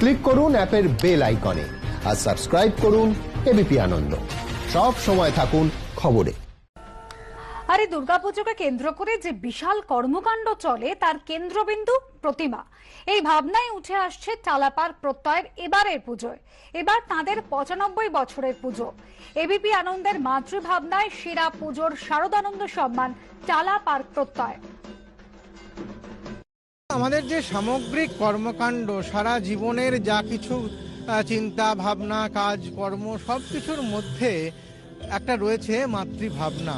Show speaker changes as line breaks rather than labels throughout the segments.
Click করুন অ্যাপের bell আইকনে আর সাবস্ক্রাইব করুন এবিপি আনন্দ। সব সময় থাকুন খবরে।
আরে দুর্গাপুজোকে কেন্দ্র করে যে বিশাল কর্মকাণ্ড চলে তার কেন্দ্রবিন্দু প্রতিমা। এই ভাবনায় উঠে আসছে টালাপাড় প্রত্যয়ের এবারের পুজোয়। এবার তাঁদের 95 বছরের পুজো। এবিপি আনন্দের মাতৃভাবনায় সেরা পুজোর শারদানন্দ সম্মান টালাপাড় প্রত্যয়।
আমাদের যে সামগ্রিক কর্মকাণ্ড, সারা জীবনের যা কিছু চিন্তা ভাবনা, কাজ কর্ম, সবকিছুর মধ্যে একটা রয়েছে মাতৃভাবনা।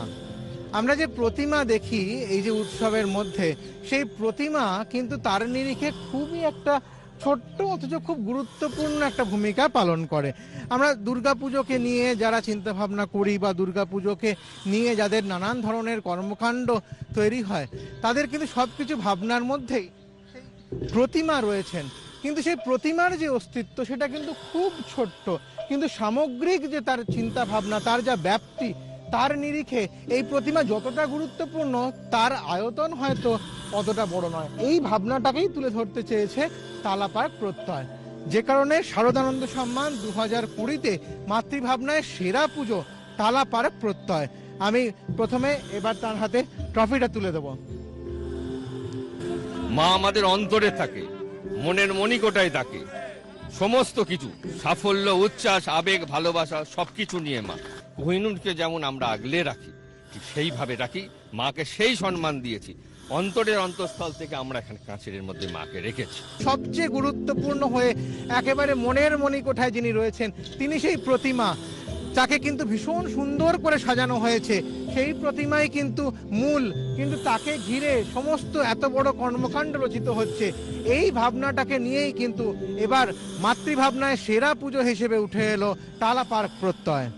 আমরা যে প্রতিমা দেখি এই যে উৎসবের মধ্যে, সেই প্রতিমা কিন্তু তার নিরিখে খুবই একটা ছোট্ট অথচ খুব গুরুত্বপূর্ণ একটা ভূমিকা পালন করে। আমরা দুর্গাপুজোকে নিয়ে যারা চিন্তা ভাবনা করি বা দুর্গাপুজোকে নিয়ে যাদের নানান ধরনের কর্মকাণ্ড তৈরি হয়, তাদের কিন্তু সব কিছু ভাবনার মধ্যেই প্রতিমা রয়েছেন। কিন্তু সেই প্রতিমার যে অস্তিত্ব সেটা কিন্তু খুব ছোট্ট, কিন্তু সামগ্রিক যে তার চিন্তা ভাবনা, তার যা ব্যাপ্তি, তার নিরিখে এই প্রতিমা যতটা গুরুত্বপূর্ণ তার আয়তন হয়তো অতটা বড় নয়। এই ভাবনাটাকেই তুলে ধরতে চেয়েছে টালাপাড় প্রত্যয়, যে কারণে শারদানন্দ সম্মান 2020-তে মাতৃভাবনায় সেরা পুজো টালাপাড় প্রত্যয়। আমি প্রথমে এবার তার হাতে ট্রফিটা তুলে দেব।
মা আমাদের অন্তরে থাকে, মনের মণিকোটায় থাকে। সমস্ত কিছু সাফল্য, উচ্ছ্বাস, আবেগ, ভালোবাসা সবকিছু নিয়ে মা। কোহিনূরকে যেমন আমরা আগলে রাখি, ঠিক সেইভাবে রাখি। মাকে সেই সম্মান দিয়েছি, অন্তরের অন্তঃস্থল থেকে আমরা এখানে কাছের মধ্যে মাকে রেখেছি।
সবচেয়ে গুরুত্বপূর্ণ হয়ে একেবারে মনের মণিকোঠায় যিনি রয়েছেন তিনি সেই প্রতিমা। তাকে কিন্তু ভীষণ সুন্দর করে সাজানো হয়েছে, সেই প্রতিমাই কিন্তু মূল, কিন্তু তাকে ঘিরে সমস্ত এত বড় কর্মকাণ্ড রচিত হচ্ছে। এই ভাবনাটাকে নিয়েই কিন্তু এবার মাতৃভাবনায় সেরা পুজো হিসেবে উঠে এলো টালাপাড় প্রত্যয়।